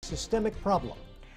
systemic problem.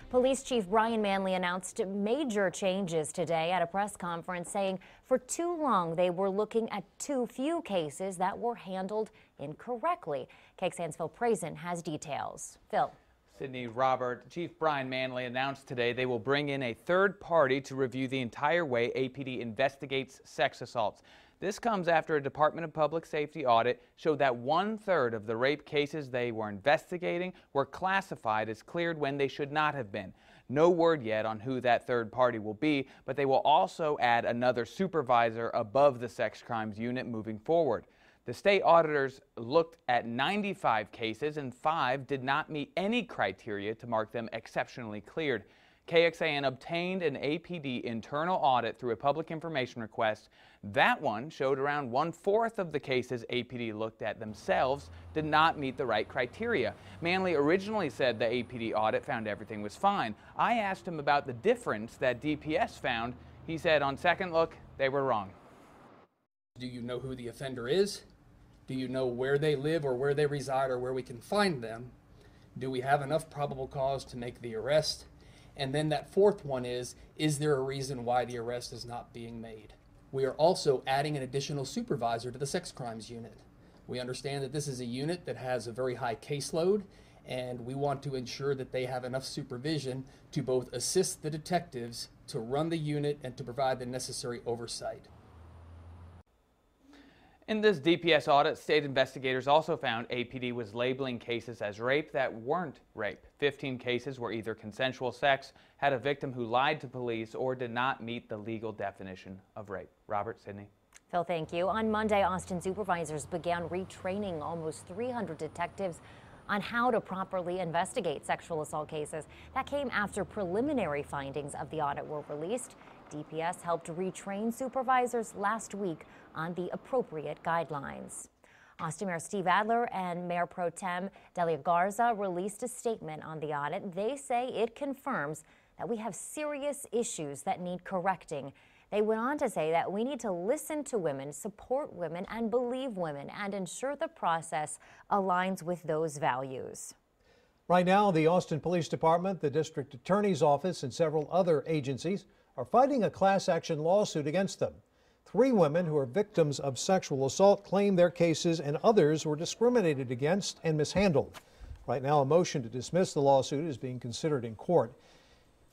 Police Chief Brian Manley announced major changes today at a press conference, saying for too long they were looking at too few cases that were handled incorrectly. KXAN's Phil Prazen has details. Phil. Sydney, Robert, Chief Brian Manley announced today they will bring in a third party to review the entire way APD investigates sex assaults. This comes after a Department of Public Safety audit showed that 1/3 of the rape cases they were investigating were classified as cleared when they should not have been. No word yet on who that third party will be, but they will also add another supervisor above the sex crimes unit moving forward. The state auditors looked at 95 cases and 5 did not meet any criteria to mark them exceptionally cleared. KXAN obtained an APD internal audit through a public information request. That one showed around 1/4 of the cases APD looked at themselves did not meet the right criteria. Manley originally said the APD audit found everything was fine. I asked him about the difference that DPS found. He said on second look, they were wrong. Do you know who the offender is? Do you know where they live or where they reside or where we can find them? Do we have enough probable cause to make the arrest? And then that fourth one is there a reason why the arrest is not being made? We are also adding an additional supervisor to the sex crimes unit. We understand that this is a unit that has a very high caseload, and we want to ensure that they have enough supervision to both assist the detectives to run the unit and to provide the necessary oversight. In this DPS audit, state investigators also found APD was labeling cases as rape that weren't rape. 15 cases were either consensual sex, had a victim who lied to police, or did not meet the legal definition of rape. Robert, Sydney. Phil, thank you. On Monday, Austin supervisors began retraining almost 300 detectives on how to properly investigate sexual assault cases. That came after preliminary findings of the audit were released. DPS helped retrain supervisors last week on the appropriate guidelines. Austin Mayor Steve Adler and Mayor Pro Tem Delia Garza released a statement on the audit. They say it confirms that we have serious issues that need correcting. They went on to say that we need to listen to women, support women, and believe women, and ensure the process aligns with those values. Right now, the Austin Police Department, the District Attorney's Office, and several other agencies are fighting a class action lawsuit against them. 3 women who are victims of sexual assault claim their cases and others were discriminated against and mishandled. Right now, a motion to dismiss the lawsuit is being considered in court.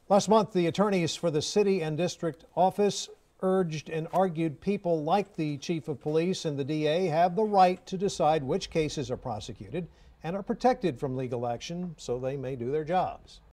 Last month, the attorneys for the city and district office urged and argued people like the chief of police and the DA have the right to decide which cases are prosecuted and are protected from legal action so they may do their jobs.